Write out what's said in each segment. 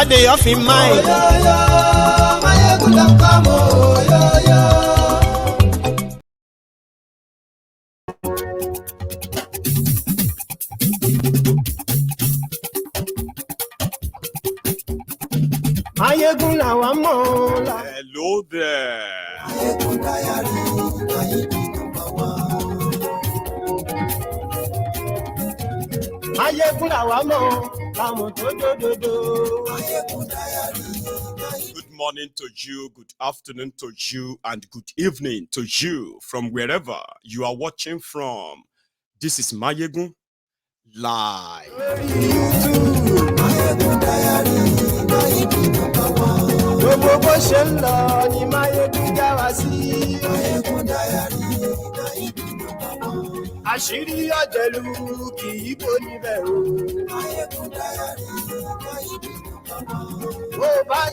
I dey off in mind. Mayegun don come, Mayegun làwa mọ̀. Hello there. Mayegun diary, Mayegun number one. Mayegun làwa mọ̀, làwọn tó dòdòdò. Mayegun diary. Good morning to you, good afternoon to you, and good evening to you from wherever you are watching from. This is Mayegun live. Mayegun diary, Mayegun number one. Gbogbo bó ṣe ń lọ ni Mayegun já wa sí. Mayegun diary, Mayegun number one. Àṣírí ọ̀jẹ̀lú kì í bò níbẹ̀ o. Mayegun diary, Mayegun number one.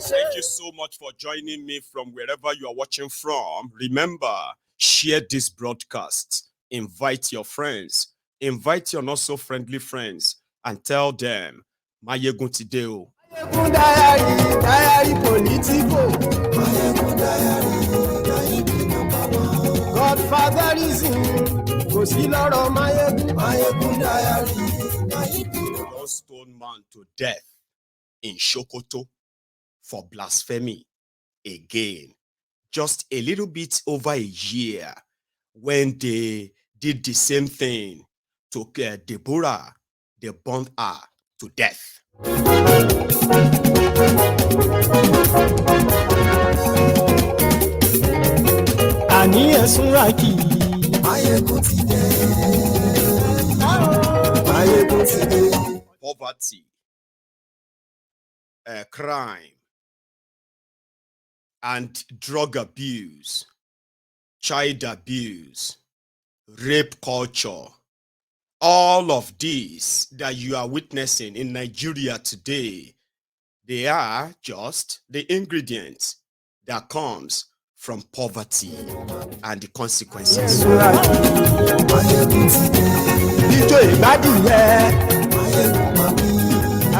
Thank you so much for joining me from wherever you are watching from. Remember, share this broadcast. Invite your friends. Invite your not so friendly friends and tell them, Mayegun today. Mayegun diary politico. Mayegun diary, Mayegun number one. Godfatherism, kò sí lọ́rọ̀ Mayegun. Mayegun diary, Mayegun number one. One stone man to death in Sokoto for blasphemy again. Just a little bit over a year when they did the same thing to Deborah, they burned her to death. Àní ẹ̀sùn ràkì. Mayegun ti dé. Mayegun ti dé. Poverty, crime, and drug abuse, child abuse, rape culture, all of these that you are witnessing in Nigeria today, they are just the ingredients that comes from poverty and the consequences. Ijó ìgbádìyẹ. Mayegun mami.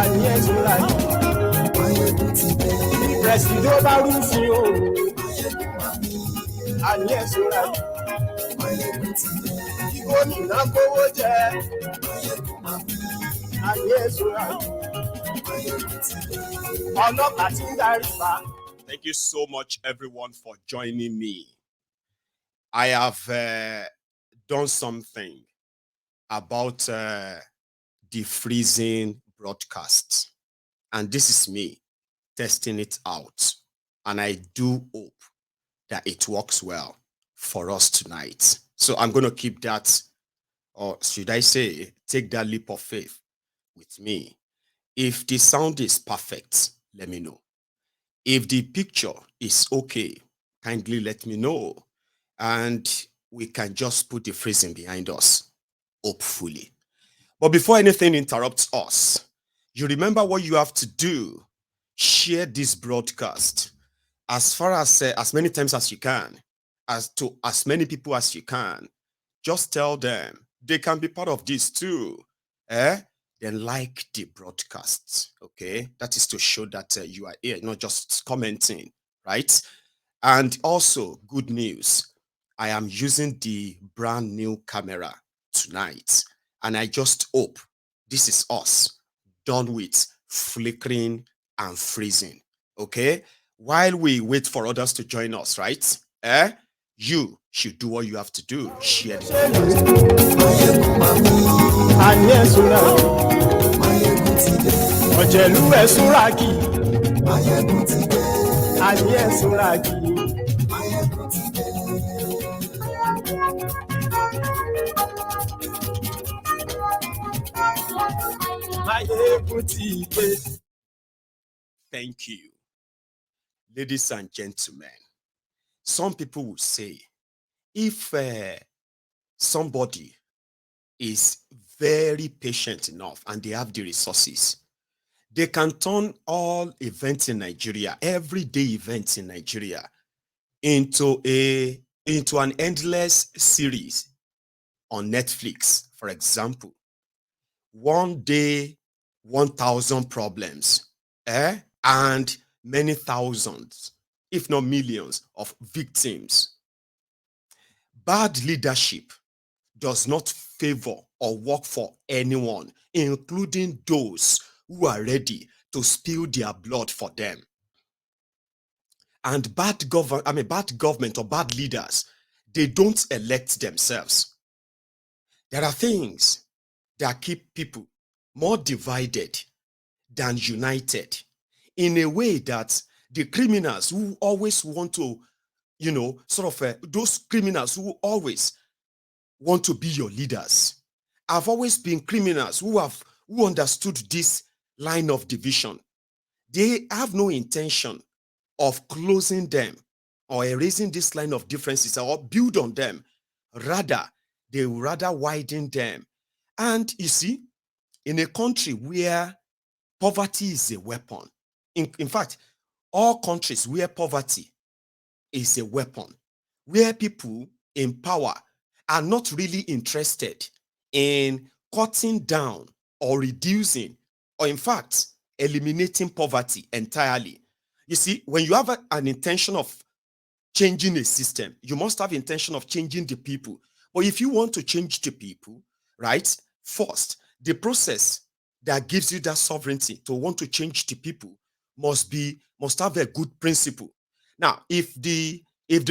Àní ẹ̀sùn ràkì. Mayegun ti dé. Pẹ̀sìdó bá rúfin o. Mayegun mami. Àní ẹ̀sùn ràkì. Mayegun ti dé. Gómìnà kówó jẹ. Mayegun mami. Àní ẹ̀sùn ràkì. Mayegun ti dé. Ọlọ́pàá ti ń darí pa. Thank you so much, everyone, for joining me. I have done something about the freezing broadcast. And this is me testing it out. And I do hope that it works well for us tonight. So I'm going to keep that, or should I say, take that leap of faith with me. If the sound is perfect, let me know. If the picture is okay, kindly let me know. And we can just put the freezing behind us, hopefully. But before anything interrupts us, you remember what you have to do. Share this broadcast as far as many times as you can, as to as many people as you can. Just tell them they can be part of this too. Then like the broadcast, okay? That is to show that you are here, not just commenting, right? And also, good news, I am using the brand new camera tonight. And I just hope this is us done with flickering and freezing, okay? While we wait for others to join us, right? You should do what you have to do. Share the ọ̀jẹ̀lú ẹ̀sùn ràkì. Mayegun ti dé. Àní ẹ̀sùn ràkì. Mayegun ti dé. Mayegun ti dé. Thank you. Ladies and gentlemen, some people will say, if somebody is very patient enough and they have the resources, they can turn all events in Nigeria, everyday events in Nigeria, into an endless series on Netflix. For example, one day, 1,000 problems. and many thousands, if not millions, of victims. Bad leadership does not favor or work for anyone, including those who are ready to spill their blood for them. And bad government or bad leaders, they don't elect themselves. There are things that keep people more divided than united, in a way that the criminals who always want to, those criminals who always want to be your leaders have always been criminals who understood this line of division. They have no intention of closing them or erasing this line of differences or build on them. Rather, they will rather widen them. And you see, in a country where poverty is a weapon, in fact, all countries where poverty is a weapon, where people in power are not really interested in cutting down or reducing, or in fact, eliminating poverty entirely. You see, when you have an intention of changing a system, you must have intention of changing the people. But if you want to change the people, right, first, the process that gives you that sovereignty to want to change the people must have a good principle. Now, if the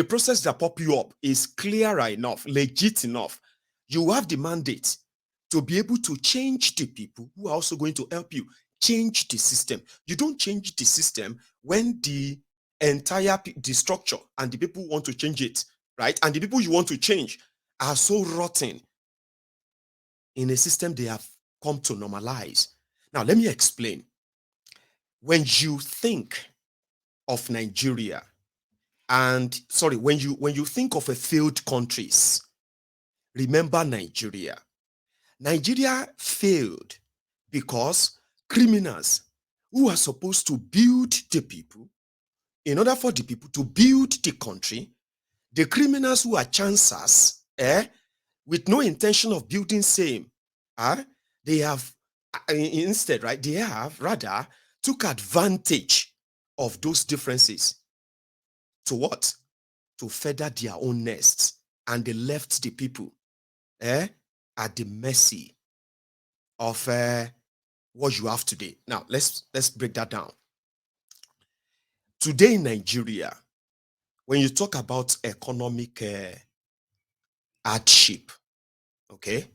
process that pop you up is clearer enough, legit enough, you have the mandate to be able to change the people who are also going to help you change the system. You don't change the system when the structure and the people who want to change it, right? And the people you want to change are so rotten in a system they have come to normalize. Now, let me explain. When you think of Nigeria, when you think of a failed countries, remember Nigeria. Nigeria failed because criminals who are supposed to build the people, in order for the people to build the country, the criminals who are chancers, with no intention of building same, they have instead, right? They have rather took advantage of those differences to what? To feather their own nests, and they left the people at the mercy of what you have today. Now, let's break that down. Today in Nigeria, when you talk about economic hardship, okay,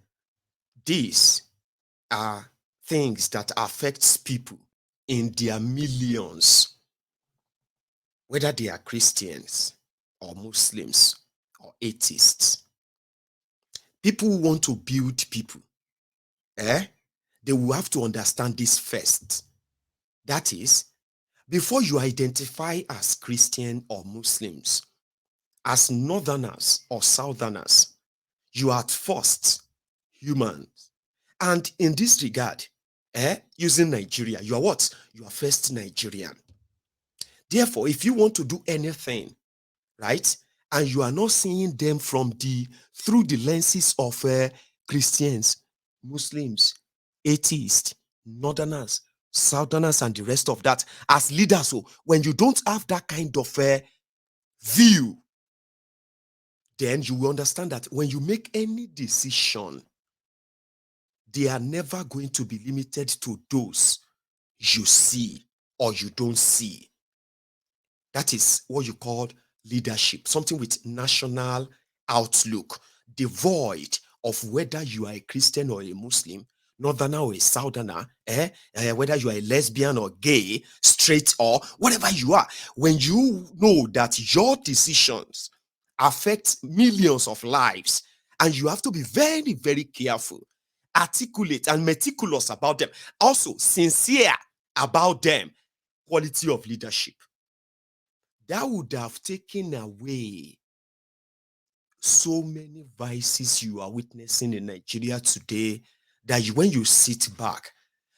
these are things that affects people in their millions, whether they are Christians or Muslims or atheists. People who want to build people, they will have to understand this first. That is, before you identify as Christian or Muslims, as Northerners or Southerners, you are at first humans. And in this regard, using Nigeria, you are what? You are first Nigerian. Therefore, if you want to do anything, right, and you are not seeing them through the lenses of Christians, Muslims, atheists, Northerners, Southerners, and the rest of that as leaders, so when you don't have that kind of view, then you will understand that when you make any decision, they are never going to be limited to those you see or you don't see. That is what you call leadership, something with national outlook, devoid of whether you are a Christian or a Muslim, Northerner or a Southerner, whether you are a lesbian or gay, straight or whatever you are. When you know that your decisions affect millions of lives, and you have to be very, very careful, articulate and meticulous about them, also sincere about them, quality of leadership. That would have taken away so many vices you are witnessing in Nigeria today that when you sit back,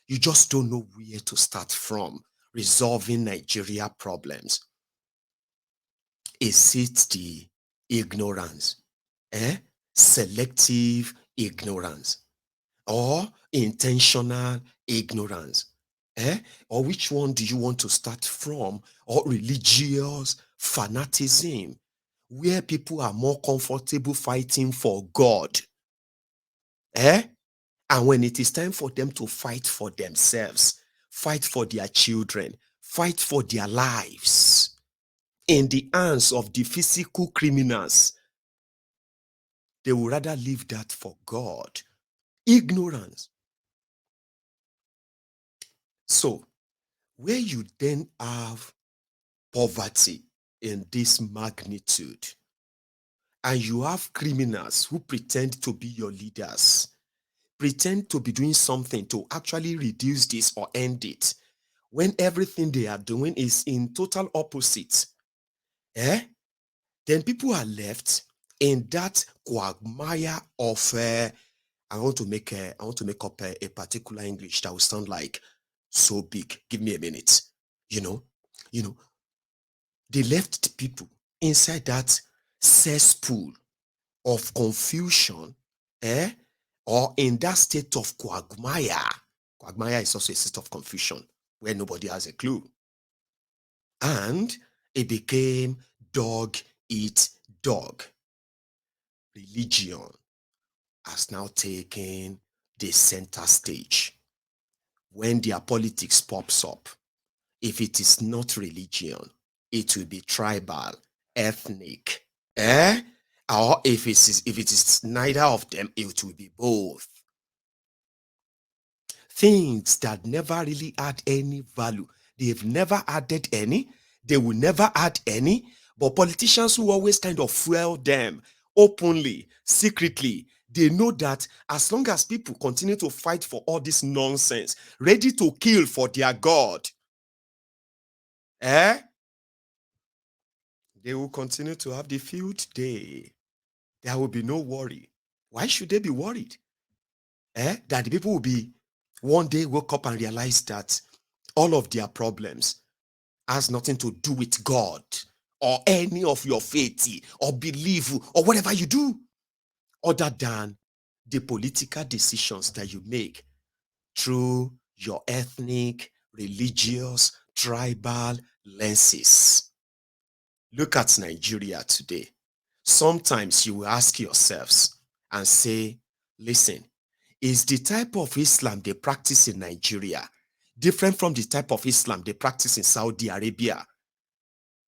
you just don't know where to start from resolving Nigeria problems. Is it the ignorance, selective ignorance, or intentional ignorance? Or which one do you want to start from? Or religious fanaticism, where people are more comfortable fighting for God. And when it is time for them to fight for themselves, fight for their children, fight for their lives in the hands of the physical criminals, they would rather leave that for God. Ignorance. So, where you then have poverty in this magnitude, and you have criminals who pretend to be your leaders, pretend to be doing something to actually reduce this or end it, when everything they are doing is in total opposite, then people are left in that quagmire of I want to make up a particular English that will sound like so big. Give me a minute. You know, they left the people inside that cesspool of confusion, or in that state of quagmire. Quagmire is also a state of confusion where nobody has a clue. And it became dog eat dog. Religion has now taken the center stage. When their politics pops up, if it is not religion, it will be tribal, ethnic, or if it is neither of them, it will be both. Things that never really add any value. They've never added any. They will never add any. But politicians who always kind of fuel them openly, secretly, they know that as long as people continue to fight for all this nonsense, ready to kill for their God, they will continue to have the field day. There will be no worry. Why should they be worried? That the people will be one day woke up and realize that all of their problems has nothing to do with God or any of your faith or belief or whatever you do, other than the political decisions that you make through your ethnic, religious, tribal lenses. Look at Nigeria today. Sometimes you will ask yourselves and say, listen, is the type of Islam they practice in Nigeria different from the type of Islam they practice in Saudi Arabia,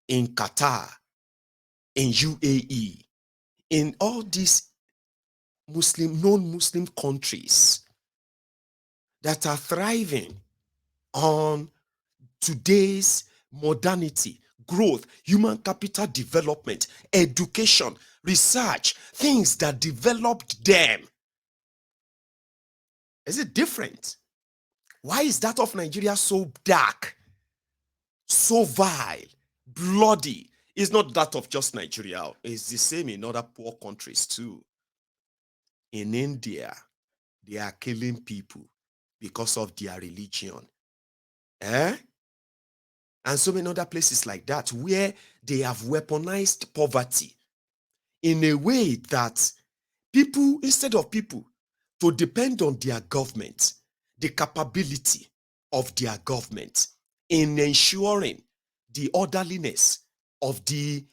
in Qatar, in UAE, in all these non-Muslim countries that are thriving on today's modernity, growth, human capital development, education, research, things that developed them? Is it different? Why is that of Nigeria so dark, so vile, bloody? It's not that of just Nigeria. It's the same in other poor countries too. In India, they are killing people because of their religion. And so many other places like that, where they have weaponized poverty in a way that people, instead of people to depend on their government, the capability of their government in ensuring the orderliness of the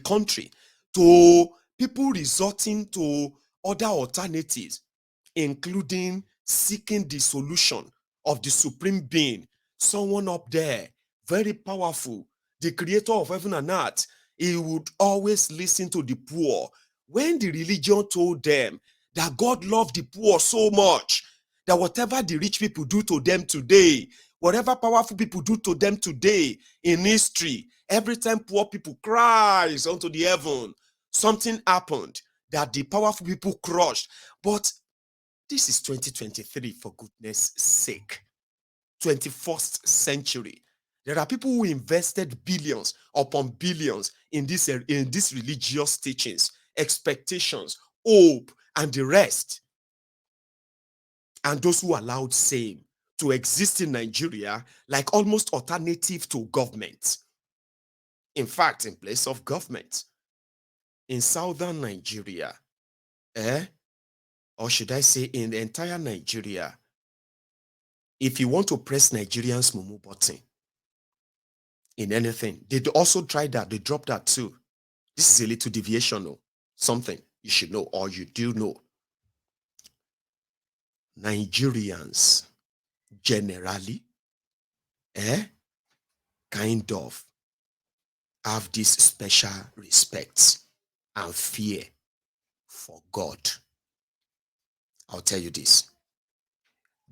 country, to people resorting to other alternatives, including seeking the solution of the supreme being, someone up there, very powerful, the creator of heaven and earth. He would always listen to the poor. When the religion told them that God loved the poor so much that whatever the rich people do to them today, whatever powerful people do to them today in history, every time poor people cries unto the heaven, something happened that the powerful people crushed. But this is 2023, for goodness sake. 21st century. There are people who invested billions upon billions in these religious teachings, expectations, hope, and the rest. And those who allowed same to exist in Nigeria like almost alternative to government. In fact, in place of government. In southern Nigeria, or should I say in the entire Nigeria, if you want to press Nigerians' mumu button in anything, they also tried that. They dropped that too. This is a little deviation, or something you should know, or you do know. Nigerians generally, kind of have this special respect and fear for God. I'll tell you this.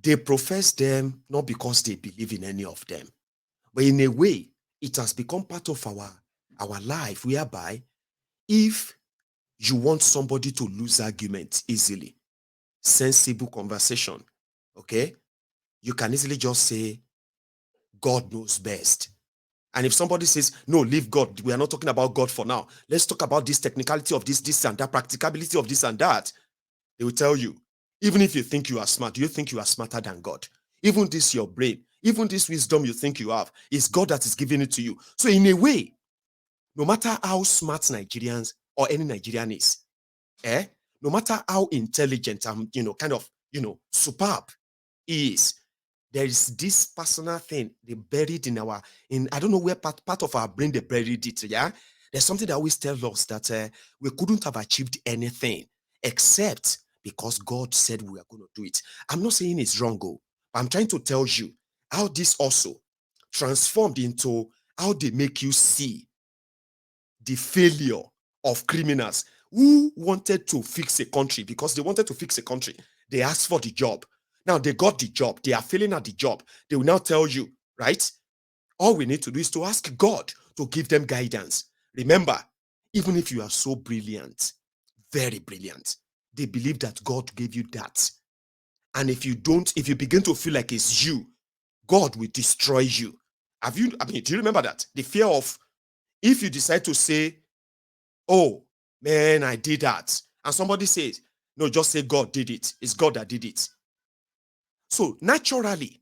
They profess them not because they believe in any of them, but in a way, it has become part of our life, whereby if you want somebody to lose argument easily, sensible conversation, okay, you can easily just say, God knows best. And if somebody says, no, leave God, we are not talking about God for now. Let's talk about this technicality of this and that, practicability of this and that. They will tell you, even if you think you are smart, do you think you are smarter than God? Even this, your brain, even this wisdom you think you have, is God that is giving it to you. So in a way, no matter how smart Nigerians or any Nigerian is, no matter how intelligent and, kind of, superb he is, there is this personal thing they buried I don't know where part of our brain they buried it. Yeah, there's something that always tells us that we couldn't have achieved anything except because God said we are going to do it. I'm not saying it's wrong, but I'm trying to tell you how this also transformed into how they make you see the failure of criminals who wanted to fix a country. Because they wanted to fix a country, they asked for the job. Now they got the job, they are failing at the job. They will now tell you, right? All we need to do is to ask God to give them guidance. Remember, even if you are so brilliant, very brilliant, they believe that God gave you that. And if you begin to feel like it's you, God will destroy you. Do you remember that? The fear of, if you decide to say, oh, man, I did that, and somebody says, no, just say God did it. It's God that did it. So naturally,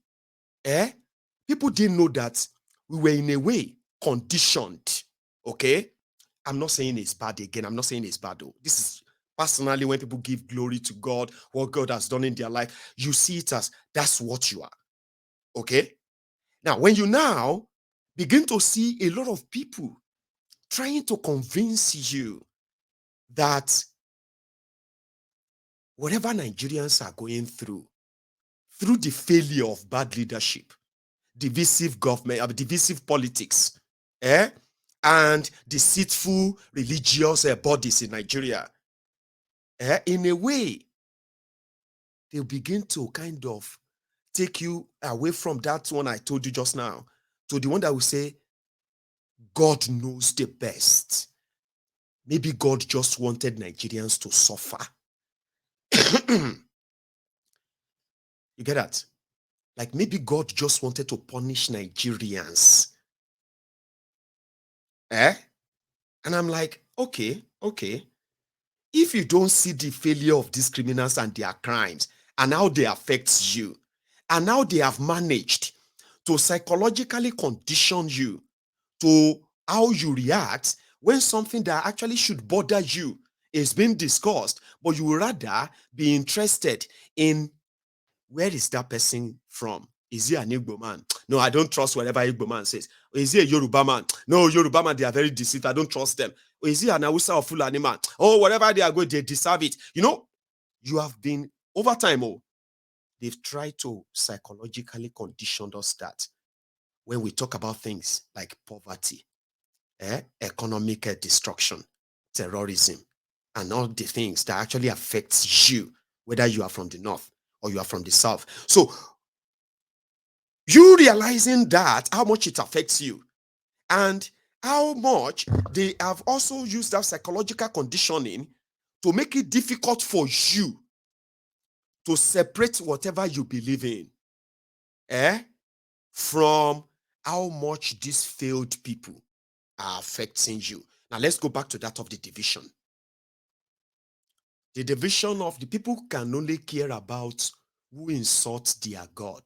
people didn't know that we were in a way conditioned. Okay, I'm not saying it's bad again. I'm not saying it's bad though. This is personally when people give glory to God, what God has done in their life, you see it as that's what you are. Okay. Now, when you now begin to see a lot of people trying to convince you that whatever Nigerians are going through the failure of bad leadership, divisive government, divisive politics, and deceitful religious bodies in Nigeria, in a way, they'll begin to kind of take you away from that one I told you just now to the one that will say, God knows the best. Maybe God just wanted Nigerians to suffer. You get that? Like maybe God just wanted to punish Nigerians. And I'm like, okay. If you don't see the failure of these criminals and their crimes and how they affect you and how they have managed to psychologically condition you to how you react when something that actually should bother you is being discussed, but you would rather be interested in where is that person from? Is he an Igbo man? No, I don't trust whatever Igbo man says. Or is he a Yoruba man? No, Yoruba man, they are very deceitful. I don't trust them. Or is he an Hausa or Fulani man? Oh, whatever they are going, they deserve it. You have been, over time, they've tried to psychologically condition us that when we talk about things like poverty, economic destruction, terrorism, and all the things that actually affects you, whether you are from the north or you are from the south. So you realizing that, how much it affects you, and how much they have also used that psychological conditioning to make it difficult for you to separate whatever you believe in from how much these failed people are affecting you. Now let's go back to that of the division. The division of the people can only care about who insults their God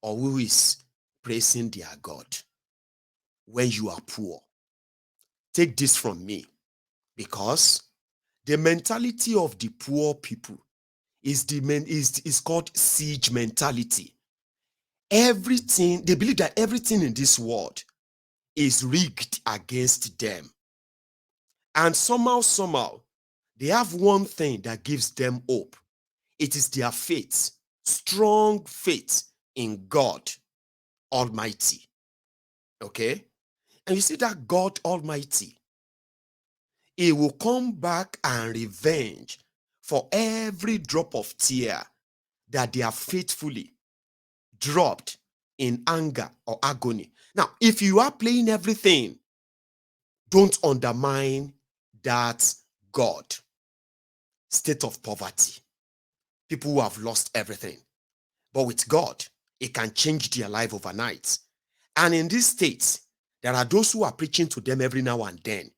or who is praising their God when you are poor. Take this from me, because the mentality of the poor people is called siege mentality. everything, they believe that everything in this world is rigged against them. And somehow, they have one thing that gives them hope. It is their faith, strong faith in God Almighty. Okay? And you see that God Almighty, He will come back and revenge for every drop of tear that they have faithfully dropped in anger or agony. Now, if you are playing everything, don't undermine that God. State of poverty. People who have lost everything. But with God, it can change their life overnight. And in this state, there are those who are preaching to them every now and then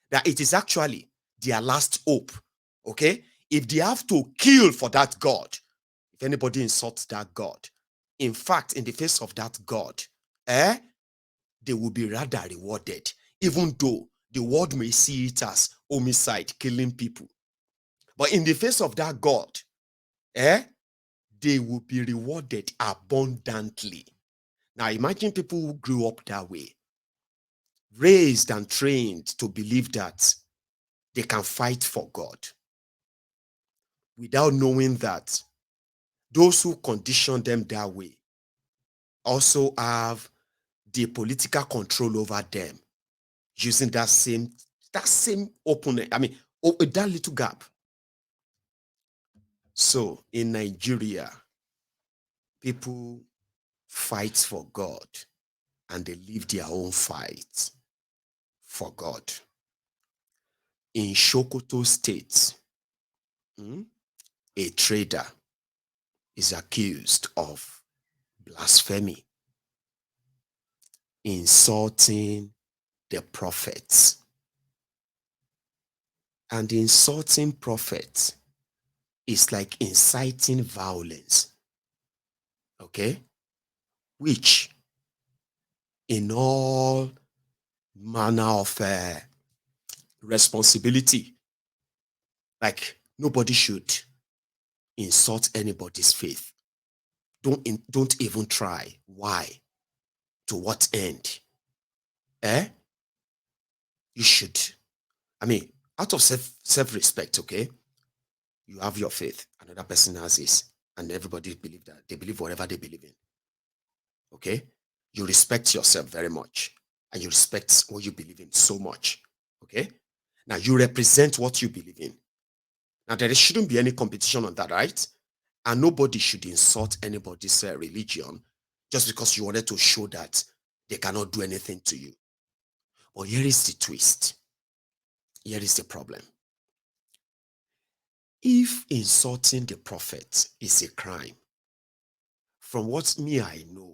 that it is actually their last hope. Okay? If they have to kill for that God, if anybody insults that God, in fact, in the face of that God, they will be rather rewarded, even though the world may see it as homicide, killing people. But in the face of that God, they will be rewarded abundantly. Now imagine people who grew up that way, raised and trained to believe that they can fight for God, without knowing that those who condition them that way also have the political control over them, using that same opening. I mean, that little gap. So in Nigeria, people fight for God and they live their own fight for God. In Sokoto State, a trader is accused of blasphemy, insulting the prophets. And insulting prophets is like inciting violence, okay? Which, in all manner of responsibility, like nobody should insult anybody's faith. Don't even try. Why? To what end? You should. I mean, out of self-respect, okay? You have your faith, another person has his, and everybody believe that. They believe whatever they believe in. Okay? You respect yourself very much, and you respect what you believe in so much. Okay? Now, you represent what you believe in. Now, there shouldn't be any competition on that, right? And nobody should insult anybody's religion just because you wanted to show that they cannot do anything to you. But here is the twist. Here is the problem. If insulting the prophet is a crime, from what I know,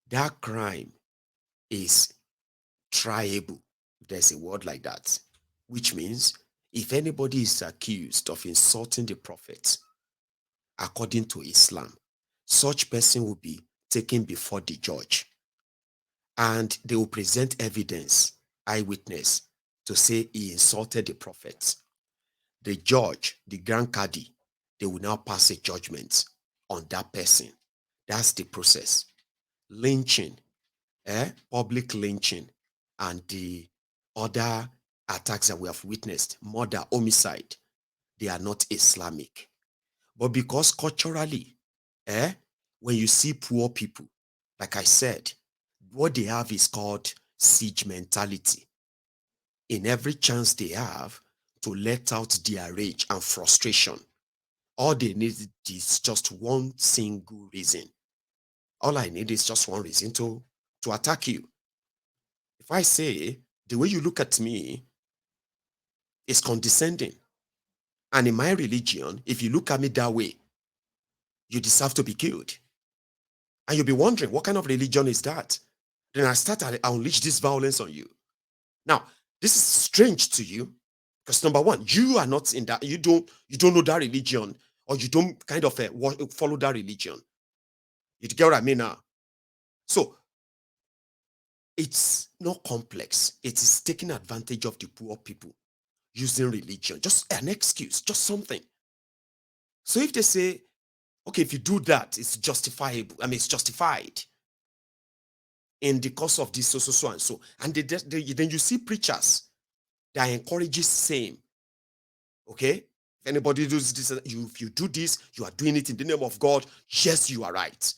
that crime is triable. There's a word like that, which means if anybody is accused of insulting the prophet, according to Islam, such person will be taken before the judge, and they will present evidence, eyewitness, to say he insulted the prophet. The judge, the Grand Qadi, they will now pass a judgment on that person. That's the process. Lynching, public lynching, and the other attacks that we have witnessed, murder, homicide, they are not Islamic. But because culturally, when you see poor people, like I said, what they have is called siege mentality. In every chance they have to let out their rage and frustration, all they need is just one single reason. All I need is just one reason to attack you. If I say the way you look at me is condescending, and in my religion, if you look at me that way, you deserve to be killed. And you'll be wondering, what kind of religion is that? Then I unleash this violence on you. Now, this is strange to you because number one, you are not in that, you don't know that religion, or you don't kind of follow that religion. You get what I mean now? So it's not complex. It is taking advantage of the poor people, using religion, just an excuse, just something. So if they say, Okay, if you do that, it's justifiable. I mean, it's justified in the course of this so and so. And then you see preachers that encourages same. Okay, if anybody does this, if you do this, you are doing it in the name of God. Yes, you are right.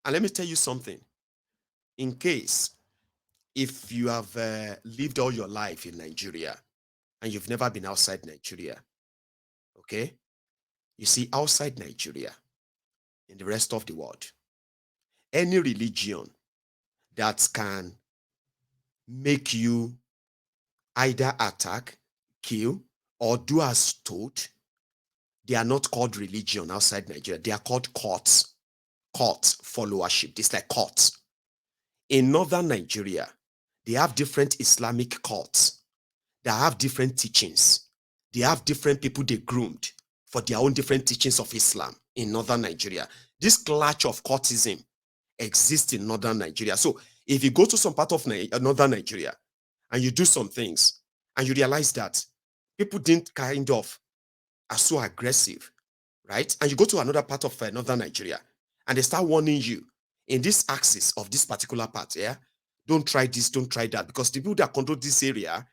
And let me tell you something. In case if you have lived all your life in Nigeria and you've never been outside Nigeria, okay, you see, outside Nigeria, in the rest of the world, any religion that can make you either attack, kill, or do as told, they are not called religion outside Nigeria. They are called cults. Cult followership. It's like cults. In northern Nigeria, they have different Islamic cults that have different teachings. They have different people they groomed for their own different teachings of Islam in northern Nigeria. This clash of cultism exists in northern Nigeria. So if you go to some part of northern Nigeria and you do some things and you realize that people didn't kind of are so aggressive, right? And you go to another part of northern Nigeria and they start warning you in this axis of this particular part, yeah? Don't try this, don't try that, because the people that control this area,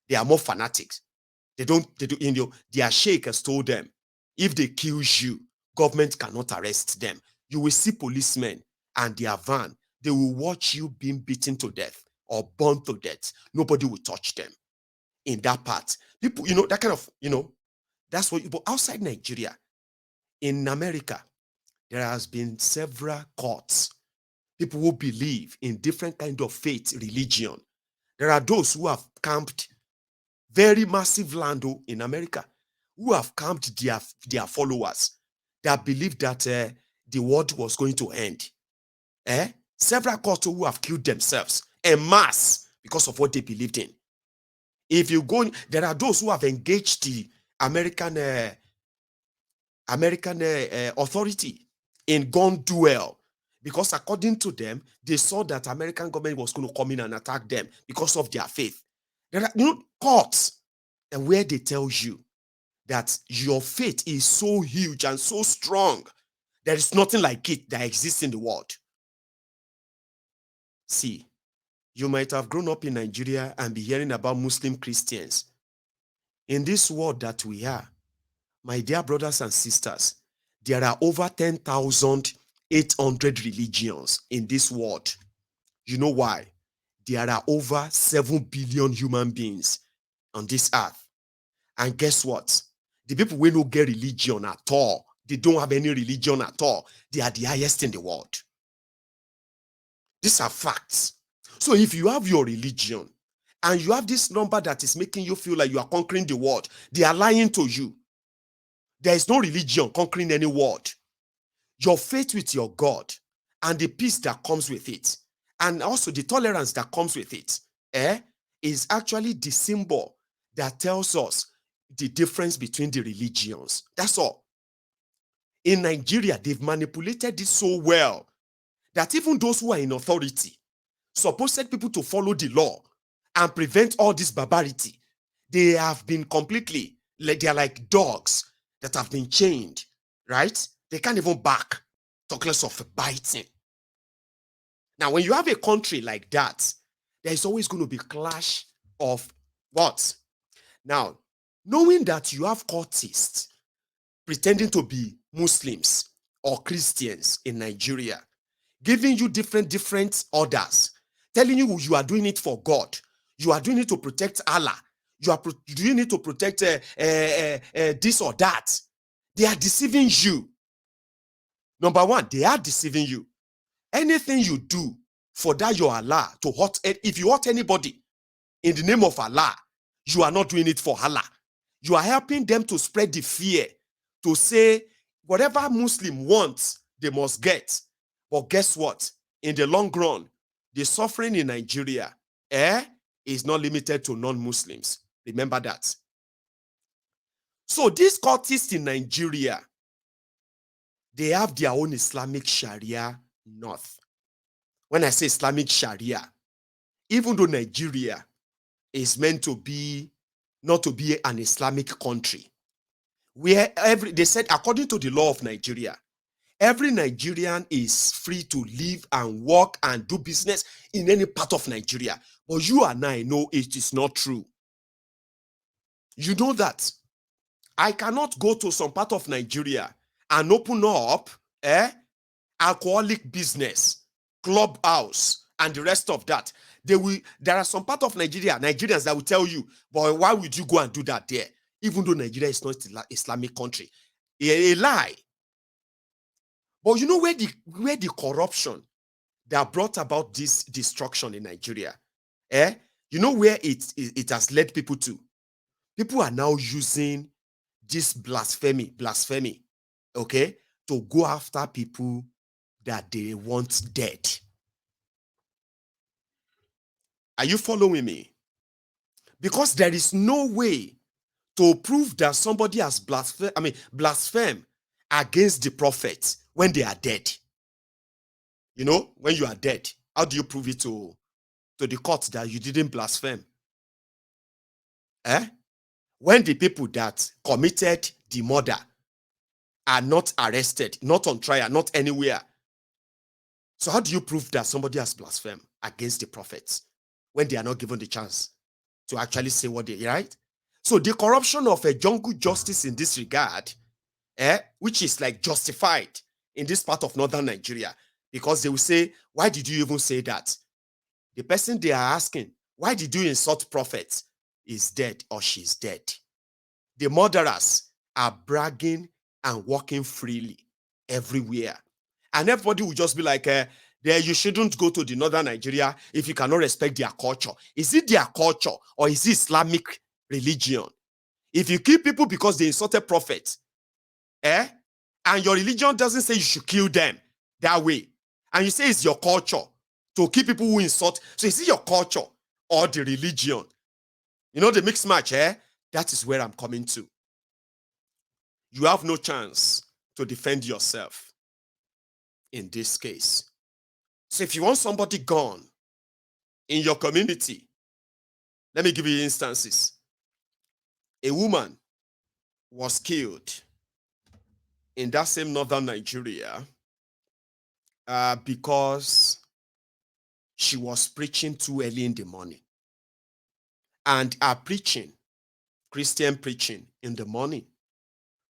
they are more fanatics. They do, their sheikh has told them, if they kill you, government cannot arrest them. You will see policemen and their van, they will watch you being beaten to death or burned to death. Nobody will touch them in that part. People, that kind of, that's what, but outside Nigeria, in America, there has been several cults. People who believe in different kind of faith, religion. There are those who have camped very massive land in America, who have camped their followers that believe that the world was going to end. Several cults who have killed themselves en masse because of what they believed in. If you go, there are those who have engaged the American authority in gun duel, because according to them, they saw that American government was going to come in and attack them because of their faith. There are courts and where they tell you that your faith is so huge and so strong, there is nothing like it that exists in the world. See, you might have grown up in Nigeria and be hearing about Muslim Christians. In this world that we are, my dear brothers and sisters, there are over 10,800 religions in this world. You know why? There are over 7 billion human beings on this earth. And guess what? The people who don't get religion at all, they don't have any religion at all, they are the highest in the world. These are facts. So if you have your religion and you have this number that is making you feel like you are conquering the world, they are lying to you. There is no religion conquering any world. Your faith with your God and the peace that comes with it, and also the tolerance that comes with it, is actually the symbol that tells us the difference between the religions. That's all. In Nigeria, they've manipulated this so well that even those who are in authority, supposed people to follow the law and prevent all this barbarity, they have been completely, they're like dogs that have been chained, right? They can't even bark, talk less of biting. Now, when you have a country like that, there is always going to be clash of what? Now, knowing that you have cultists pretending to be Muslims or Christians in Nigeria, giving you different orders, telling you you are doing it for God, you are doing it to protect Allah, you are doing it to protect this or that. They are deceiving you. Number one, they are deceiving you. Anything you do for that your Allah to hurt, if you hurt anybody in the name of Allah, you are not doing it for Allah. You are helping them to spread the fear, to say whatever Muslim wants, they must get. But guess what? In the long run, the suffering in Nigeria is not limited to non-Muslims. Remember that. So these cultists in Nigeria, they have their own Islamic Sharia north. When I say Islamic Sharia, even though Nigeria is meant to be, not to be an Islamic country, where they said, according to the law of Nigeria, every Nigerian is free to live and work and do business in any part of Nigeria. But you and I know it is not true. You know that. I cannot go to some part of Nigeria and open up alcoholic business, clubhouse, and the rest of that. There are some part of Nigerians that will tell you, but why would you go and do that there? Even though Nigeria is not an Islamic country. A lie. But you know where the corruption that brought about this destruction in Nigeria, you know where it has led people to? People are now using this blasphemy, okay, to go after people that they want dead. Are you following me? Because there is no way to prove that somebody has blasphemed against the prophet when they are dead. You know, when you are dead, how do you prove it to the court that you didn't blaspheme? When the people that committed the murder are not arrested, not on trial, not anywhere. So how do you prove that somebody has blasphemed against the prophets when they are not given the chance to actually say what they, right? So the corruption of a jungle justice in this regard, which is like justified in this part of northern Nigeria, because they will say, why did you even say that? The person they are asking, why did you insult prophets, is dead or she's dead. The murderers are bragging and walking freely everywhere. And everybody will just be like, you shouldn't go to the northern Nigeria if you cannot respect their culture. Is it their culture or is it Islamic religion? If you kill people because they insulted prophets, and your religion doesn't say you should kill them that way, and you say it's your culture to kill people who insult, so is it your culture or the religion? You know, the mixed match, that is where I'm coming to. You have no chance to defend yourself in this case. So if you want somebody gone in your community, let me give you instances. A woman was killed in that same northern Nigeria because she was preaching too early in the morning. And her preaching, Christian preaching in the morning,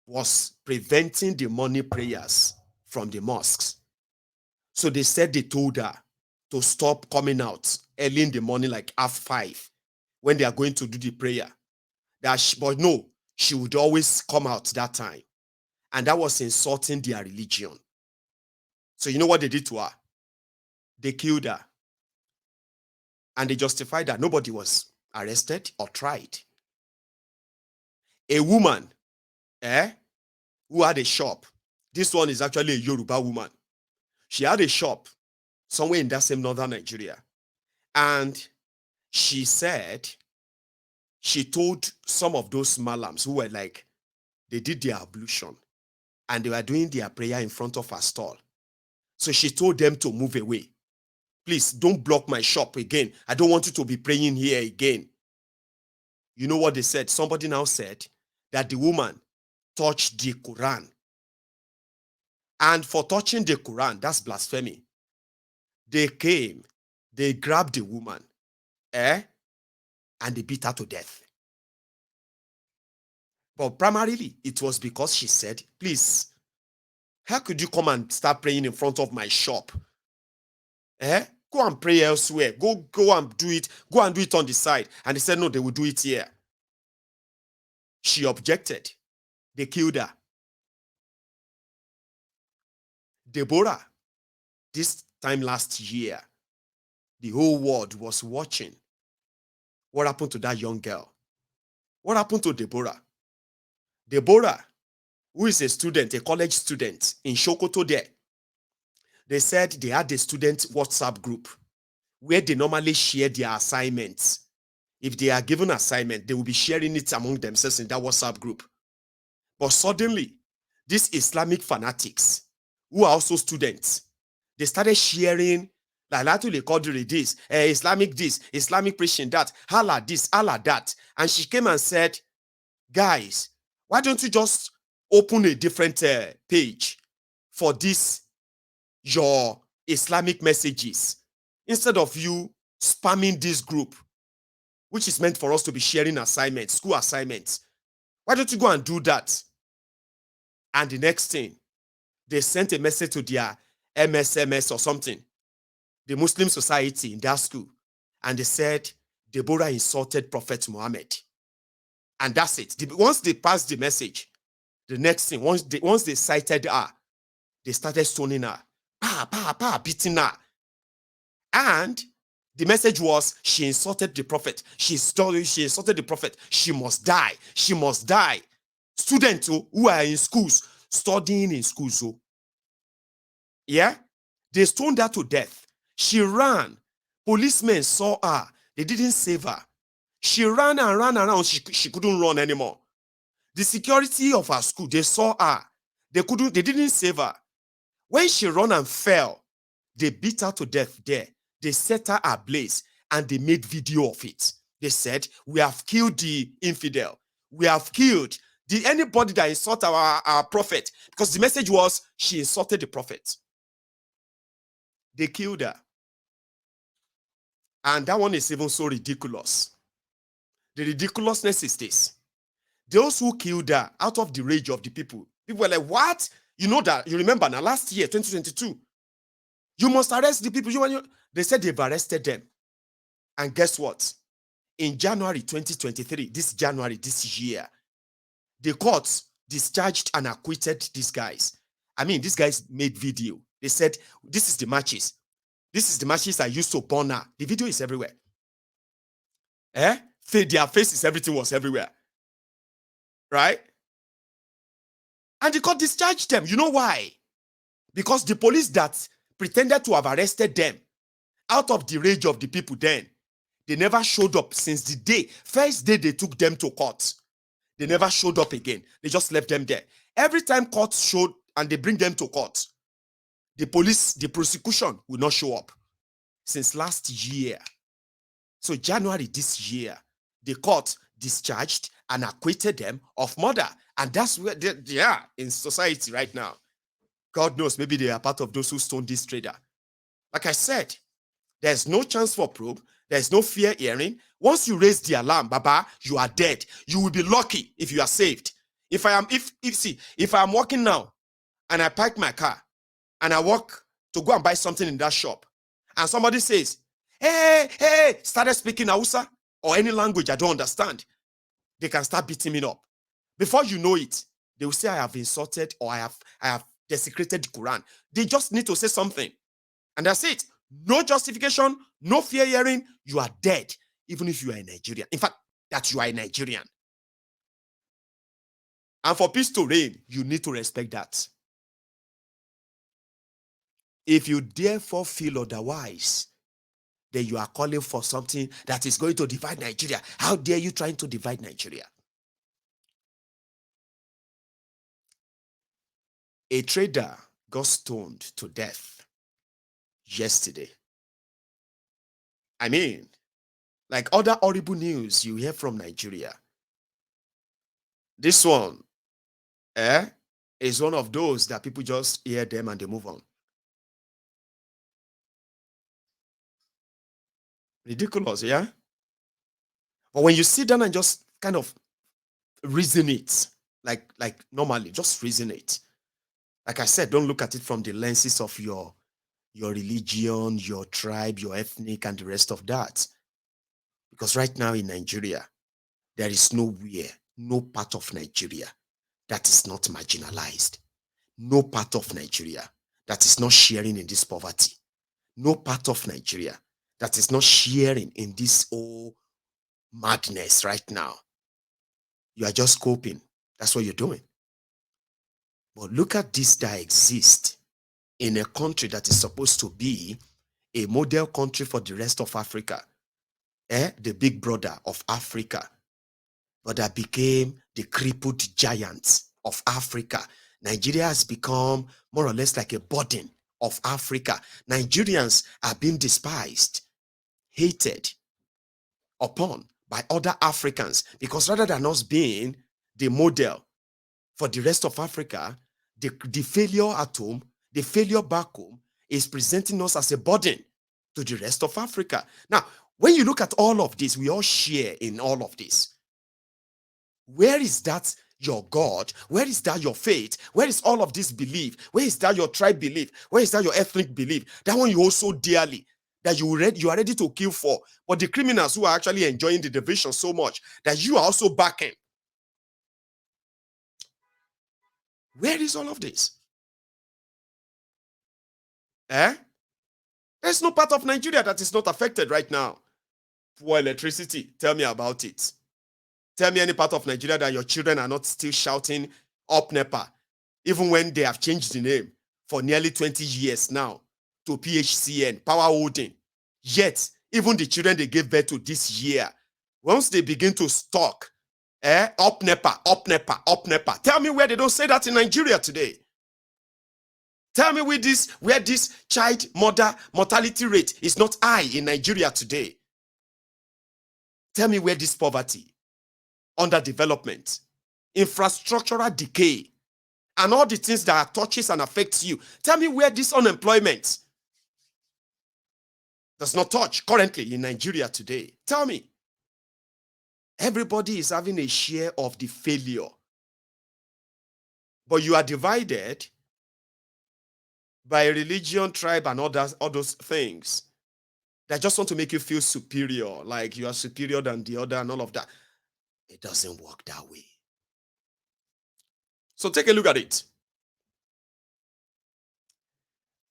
was preventing the morning prayers from the mosques. So they said they told her to stop coming out early in the morning, like 5:30, when they are going to do the prayer. But no, she would always come out that time. And that was insulting their religion. So you know what they did to her? They killed her. And they justified that nobody was arrested or tried. A woman, who had a shop. This one is actually a Yoruba woman. She had a shop somewhere in that same northern Nigeria. And she said, she told some of those malams who were like, they did their ablution and they were doing their prayer in front of her stall. So she told them to move away. Please don't block my shop again. I don't want you to be praying here again. You know what they said? Somebody now said that the woman touched the Quran. And for touching the Quran, that's blasphemy. They came, they grabbed the woman, and they beat her to death. But primarily, it was because she said, please, how could you come and start praying in front of my shop? Go and pray elsewhere. Go and do it. Go and do it on the side. And they said, no, they will do it here. She objected. They killed her. Deborah, this time last year, the whole world was watching. What happened to that young girl? What happened to Deborah? Deborah, who is a student, a college student in Sokoto there, they said they had a student WhatsApp group where they normally share their assignments. If they are given assignment, they will be sharing it among themselves in that WhatsApp group. But suddenly, these Islamic fanatics, who are also students, they started sharing, like they called this, Islamic this, Islamic preaching that, Allah this, Allah that. And she came and said, guys, why don't you just open a different page for this, your Islamic messages, instead of you spamming this group, which is meant for us to be sharing assignments, school assignments. Why don't you go and do that? And the next thing, they sent a message to their MSMS or something, the Muslim society in that school, and they said Deborah insulted Prophet Muhammad. And that's it. Once they passed the message, the next thing, once they cited her, they started stoning her, beating her. And the message was, she insulted the prophet. She insulted the prophet. She must die. She must die. Students who are in schools, studying in schools. Yeah? They stoned her to death. She ran. Policemen saw her. They didn't save her. She ran and ran around. She couldn't run anymore. The security of her school, they saw her. They didn't save her. When she ran and fell, they beat her to death there. They set her ablaze and they made video of it. They said, we have killed the infidel. We have killed anybody that insulted our prophet. Because the message was, she insulted the prophet. They killed her. And that one is even so ridiculous. The ridiculousness is this. Those who killed her out of the rage of the people were like, what? You know that, you remember now, last year, 2022, you must arrest the people. They said they've arrested them. And guess what? In January 2023, this year, the courts discharged and acquitted these guys. I mean, these guys made video. They said, this is the matches. This is the matches I used to burn her. The video is everywhere. Their faces, everything was everywhere. Right? And the court discharged them. You know why? Because the police that pretended to have arrested them out of the rage of the people then, they never showed up since the first day they took them to court. They never showed up again. They just left them there. Every time courts showed and they bring them to court, the prosecution will not show up since last year. So January this year, the court discharged and acquitted them of murder. And that's where they are in society right now. God knows, maybe they are part of those who stoned this trader. Like I said, there's no chance for probe. There's no fair hearing. Once you raise the alarm, Baba, you are dead. You will be lucky if you are saved. If I am walking now and I park my car and I walk to go and buy something in that shop, and somebody says, hey, started speaking Hausa or any language I don't understand, they can start beating me up. Before you know it, they will say I have insulted or I have desecrated the Quran. They just need to say something. And that's it. No justification, no fair hearing. You are dead, even if you are a Nigerian. In fact, that you are a Nigerian. And for peace to reign, you need to respect that. If you therefore feel otherwise, then you are calling for something that is going to divide Nigeria. How dare you trying to divide Nigeria? A trader got stoned to death yesterday. I mean, like other horrible news you hear from Nigeria, this one is one of those that people just hear them and they move on. Ridiculous, yeah? But when you sit down and just kind of reason it, like normally, just reason it. Like I said, don't look at it from the lenses of your religion, your tribe, your ethnic, and the rest of that. Because right now in Nigeria, there is nowhere, no part of Nigeria that is not marginalized. No part of Nigeria that is not sharing in this poverty. No part of Nigeria that is not sharing in this whole madness right now. You are just coping. That's what you're doing. But look at this that exists in a country that is supposed to be a model country for the rest of Africa. The big brother of Africa. But that became the crippled giant of Africa. Nigeria has become more or less like a burden of Africa. Nigerians are being despised, hated upon by other Africans, because rather than us being the model for the rest of Africa, the failure at home, the failure back home is presenting us as a burden to the rest of Africa. Now, when you look at all of this, we all share in all of this. Where is that your God? Where is that your faith? Where is all of this belief? Where is that your tribe belief? Where is that your ethnic belief? That one you hold so dearly that you are ready to kill for. But the criminals who are actually enjoying the division so much that you are also backing. Where is all of this? There's no part of Nigeria that is not affected right now. Poor electricity. Tell me about it. Tell me any part of Nigeria that your children are not still shouting up NEPA, even when they have changed the name for nearly 20 years now to PHCN, power holding. Yet, even the children they gave birth to this year, once they begin to stalk, up NEPA, up NEPA, up NEPA. Tell me where they don't say that in Nigeria today. Tell me where this child mother mortality rate is not high in Nigeria today. Tell me where this poverty, underdevelopment, infrastructural decay, and all the things that touches and affects you. Tell me where this unemployment does not touch currently in Nigeria today. Tell me. Everybody is having a share of the failure. But you are divided by religion, tribe, and all those things that just want to make you feel superior, like you are superior than the other and all of that. It doesn't work that way. So take a look at it.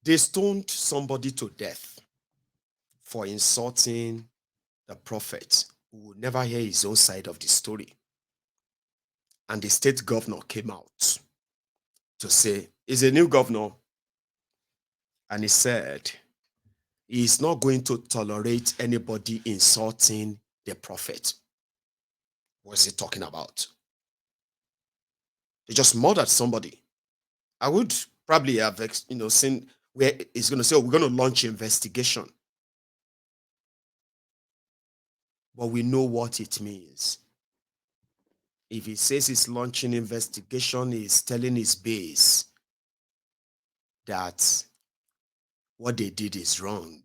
They stoned somebody to death for insulting the prophet, who would never hear his own side of the story. And the state governor came out to say, he's a new governor, and he said he's not going to tolerate anybody insulting the prophet. What's he talking about? They just murdered somebody. I would probably have seen where he's going to say, we're going to launch investigation. But we know what it means. If he says he's launching investigation, he's telling his base that what they did is wrong.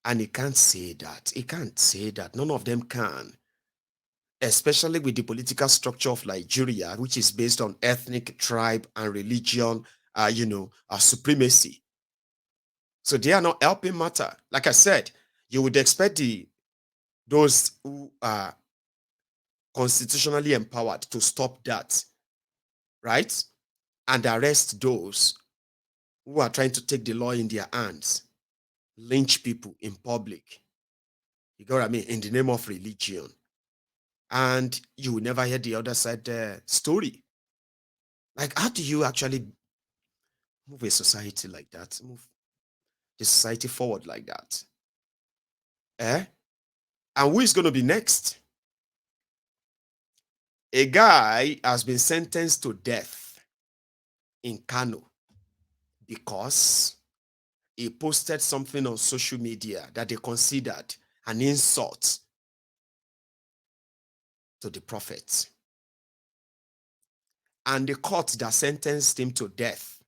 And he can't say that. He can't say that. None of them can. Especially with the political structure of Nigeria, which is based on ethnic, tribe, and religion, supremacy. So they are not helping matter. Like I said, you would expect those who are constitutionally empowered to stop that, right? And arrest those who are trying to take the law in their hands, lynch people in public. You got what I mean? In the name of religion. And you will never hear the other side story. Like, how do you actually move a society like that? Move the society forward like that? And who is going to be next? A guy has been sentenced to death in Kano because he posted something on social media that they considered an insult to the prophet. And the court that sentenced him to death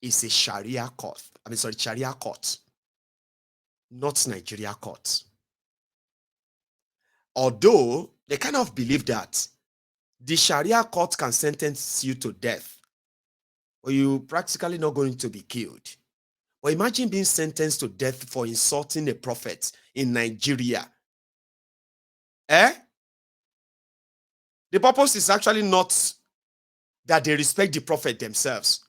is a Sharia court. Sharia court, not Nigeria court. Although they kind of believe that the Sharia court can sentence you to death, or you're practically not going to be killed. But imagine being sentenced to death for insulting a prophet in Nigeria. The purpose is actually not that they respect the prophet themselves.